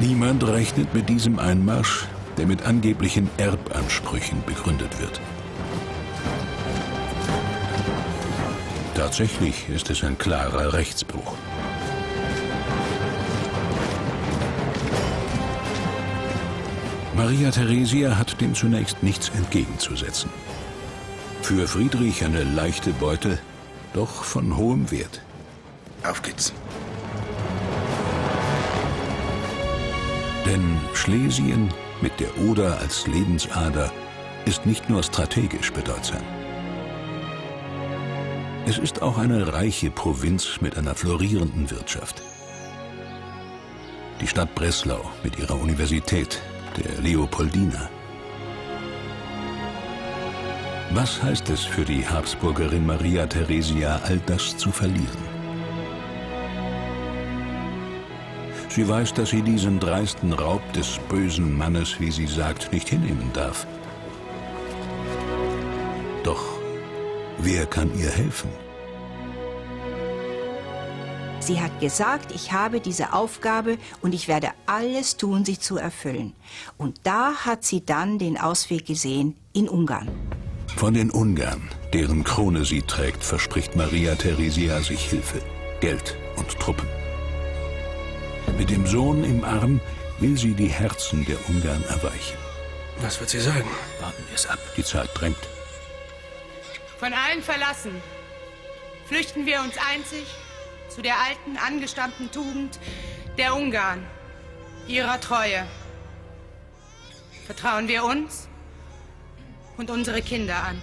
Niemand rechnet mit diesem Einmarsch, der mit angeblichen Erbansprüchen begründet wird. Tatsächlich ist es ein klarer Rechtsbruch. Maria Theresia hat dem zunächst nichts entgegenzusetzen. Für Friedrich eine leichte Beute, doch von hohem Wert. Auf geht's. Denn Schlesien mit der Oder als Lebensader ist nicht nur strategisch bedeutsam. Es ist auch eine reiche Provinz mit einer florierenden Wirtschaft. Die Stadt Breslau mit ihrer Universität, der Leopoldina. Was heißt es für die Habsburgerin Maria Theresia, all das zu verlieren? Sie weiß, dass sie diesen dreisten Raub des bösen Mannes, wie sie sagt, nicht hinnehmen darf. Doch wer kann ihr helfen? Sie hat gesagt, ich habe diese Aufgabe und ich werde alles tun, sie zu erfüllen. Und da hat sie dann den Ausweg gesehen in Ungarn. Von den Ungarn, deren Krone sie trägt, verspricht Maria Theresia sich Hilfe, Geld und Truppen. Mit dem Sohn im Arm will sie die Herzen der Ungarn erweichen. Was wird sie sagen? Warten wir es ab. Die Zeit drängt. Von allen verlassen, flüchten wir uns einzig zu der alten, angestammten Tugend der Ungarn, ihrer Treue. Vertrauen wir uns und unsere Kinder an.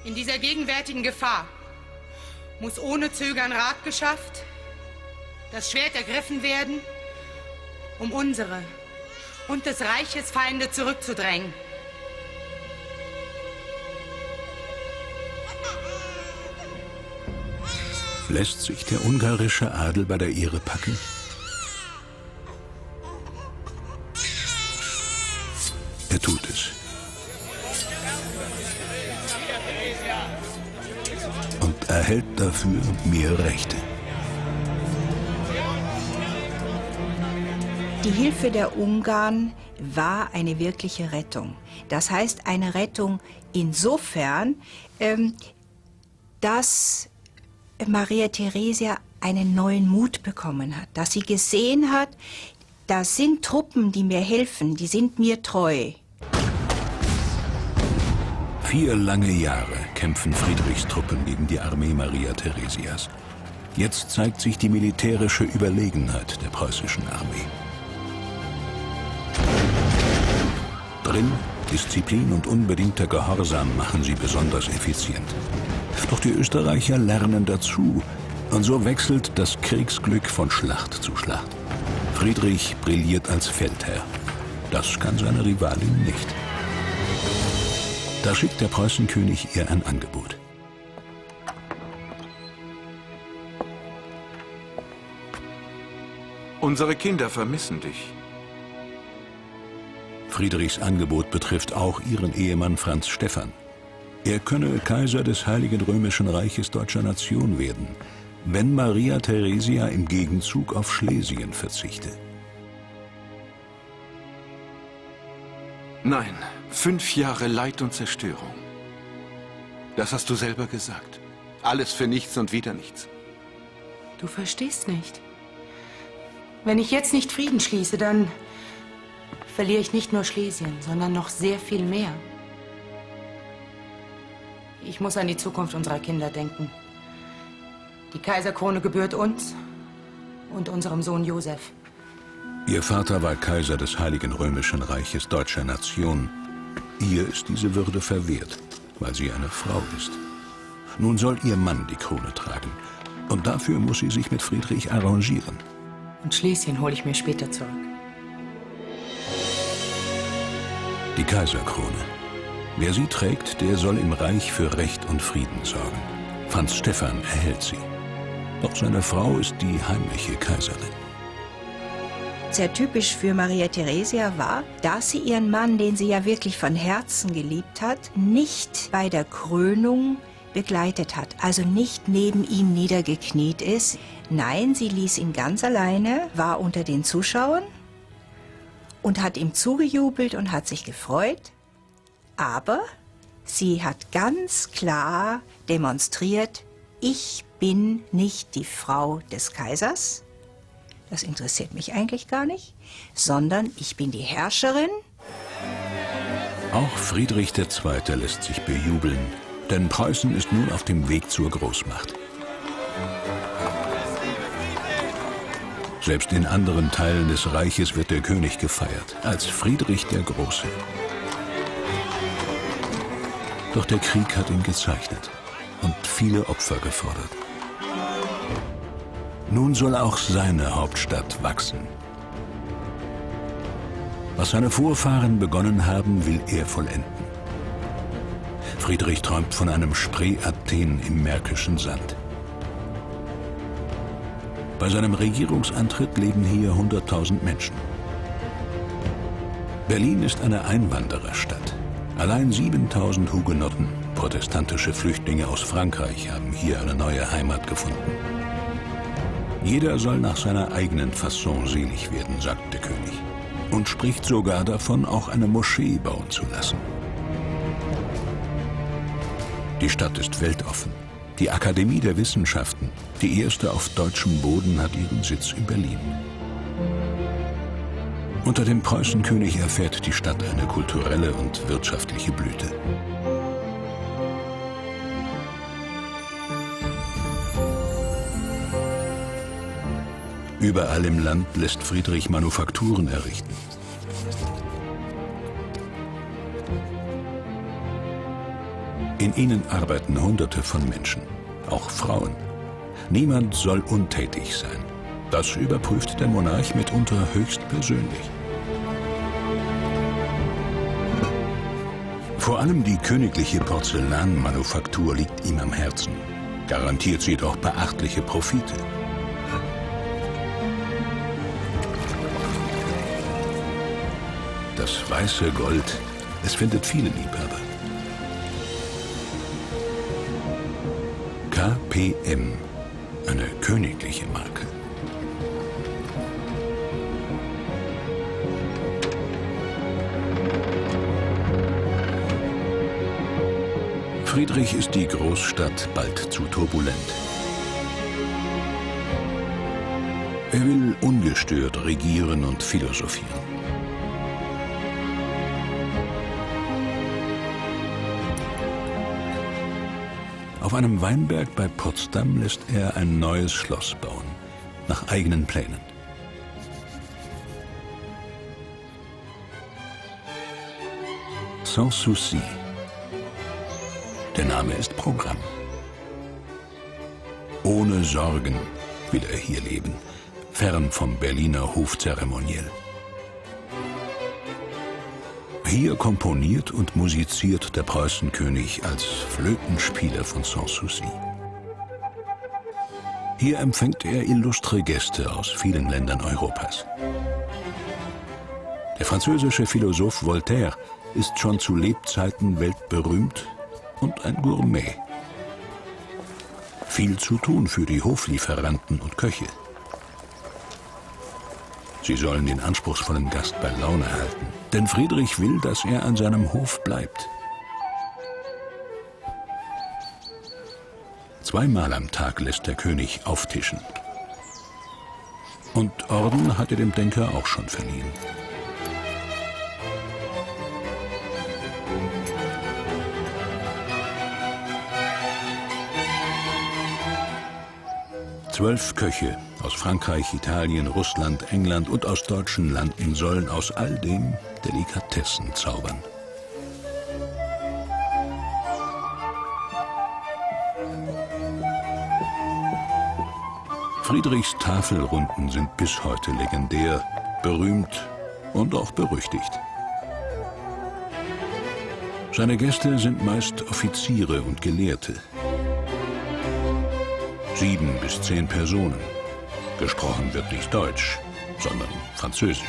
In dieser gegenwärtigen Gefahr muss ohne Zögern Rat geschafft, das Schwert ergriffen werden, um unsere und des Reiches Feinde zurückzudrängen. Lässt sich der ungarische Adel bei der Ehre packen? Er tut es. Und erhält dafür mehr Rechte. Die Hilfe der Ungarn war eine wirkliche Rettung. Das heißt, eine Rettung insofern, dass Maria Theresia einen neuen Mut bekommen hat, dass sie gesehen hat, da sind Truppen, die mir helfen, die sind mir treu. 4 lange Jahre kämpfen Friedrichs Truppen gegen die Armee Maria Theresias. Jetzt zeigt sich die militärische Überlegenheit der preußischen Armee. Drin, Disziplin und unbedingter Gehorsam machen sie besonders effizient. Doch die Österreicher lernen dazu und so wechselt das Kriegsglück von Schlacht zu Schlacht. Friedrich brilliert als Feldherr. Das kann seine Rivalin nicht. Da schickt der Preußenkönig ihr ein Angebot. Unsere Kinder vermissen dich. Friedrichs Angebot betrifft auch ihren Ehemann Franz Stephan. Er könne Kaiser des Heiligen Römischen Reiches deutscher Nation werden, wenn Maria Theresia im Gegenzug auf Schlesien verzichte. Nein, 5 Jahre Leid und Zerstörung. Das hast du selber gesagt. Alles für nichts und wieder nichts. Du verstehst nicht. Wenn ich jetzt nicht Frieden schließe, dann verliere ich nicht nur Schlesien, sondern noch sehr viel mehr. Ich muss an die Zukunft unserer Kinder denken. Die Kaiserkrone gebührt uns und unserem Sohn Josef. Ihr Vater war Kaiser des Heiligen Römischen Reiches deutscher Nation. Ihr ist diese Würde verwehrt, weil sie eine Frau ist. Nun soll ihr Mann die Krone tragen. Und dafür muss sie sich mit Friedrich arrangieren. Und Schlesien hole ich mir später zurück. Die Kaiserkrone. Wer sie trägt, der soll im Reich für Recht und Frieden sorgen. Franz Stephan erhält sie. Doch seine Frau ist die heimliche Kaiserin. Sehr typisch für Maria Theresia war, dass sie ihren Mann, den sie ja wirklich von Herzen geliebt hat, nicht bei der Krönung begleitet hat, also nicht neben ihm niedergekniet ist. Nein, sie ließ ihn ganz alleine, war unter den Zuschauern und hat ihm zugejubelt und hat sich gefreut. Aber sie hat ganz klar demonstriert, ich bin nicht die Frau des Kaisers, das interessiert mich eigentlich gar nicht, sondern ich bin die Herrscherin. Auch Friedrich II. Lässt sich bejubeln, denn Preußen ist nun auf dem Weg zur Großmacht. Selbst in anderen Teilen des Reiches wird der König gefeiert, als Friedrich der Große. Doch der Krieg hat ihn gezeichnet und viele Opfer gefordert. Nun soll auch seine Hauptstadt wachsen. Was seine Vorfahren begonnen haben, will er vollenden. Friedrich träumt von einem Spree-Athen im Märkischen Sand. Bei seinem Regierungsantritt leben hier 100.000 Menschen. Berlin ist eine Einwandererstadt. Allein 7.000 Hugenotten, protestantische Flüchtlinge aus Frankreich, haben hier eine neue Heimat gefunden. Jeder soll nach seiner eigenen Fasson selig werden, sagt der König. Und spricht sogar davon, auch eine Moschee bauen zu lassen. Die Stadt ist weltoffen. Die Akademie der Wissenschaften, die erste auf deutschem Boden, hat ihren Sitz in Berlin. Unter dem Preußenkönig erfährt die Stadt eine kulturelle und wirtschaftliche Blüte. Überall im Land lässt Friedrich Manufakturen errichten. In ihnen arbeiten Hunderte von Menschen, auch Frauen. Niemand soll untätig sein. Das überprüft der Monarch mitunter höchstpersönlich. Vor allem die königliche Porzellanmanufaktur liegt ihm am Herzen. Garantiert sie doch beachtliche Profite. Das weiße Gold, es findet viele Liebhaber. KPM, eine königliche Marke. Friedrich ist die Großstadt bald zu turbulent. Er will ungestört regieren und philosophieren. Auf einem Weinberg bei Potsdam lässt er ein neues Schloss bauen, nach eigenen Plänen. Sans Souci. Der Name ist Programm. Ohne Sorgen will er hier leben, fern vom Berliner Hofzeremoniell. Hier komponiert und musiziert der Preußenkönig als Flötenspieler von Sans Souci. Hier empfängt er illustre Gäste aus vielen Ländern Europas. Der französische Philosoph Voltaire ist schon zu Lebzeiten weltberühmt und ein Gourmet. Viel zu tun für die Hoflieferanten und Köche. Sie sollen den anspruchsvollen Gast bei Laune halten, denn Friedrich will, dass er an seinem Hof bleibt. Zweimal am Tag lässt der König auftischen. Und Orden hat er dem Denker auch schon verliehen. Zwölf Köche aus Frankreich, Italien, Russland, England und aus deutschen Landen sollen aus all dem Delikatessen zaubern. Friedrichs Tafelrunden sind bis heute legendär, berühmt und auch berüchtigt. Seine Gäste sind meist Offiziere und Gelehrte. 7 bis 10 Personen. Gesprochen wird nicht Deutsch, sondern Französisch.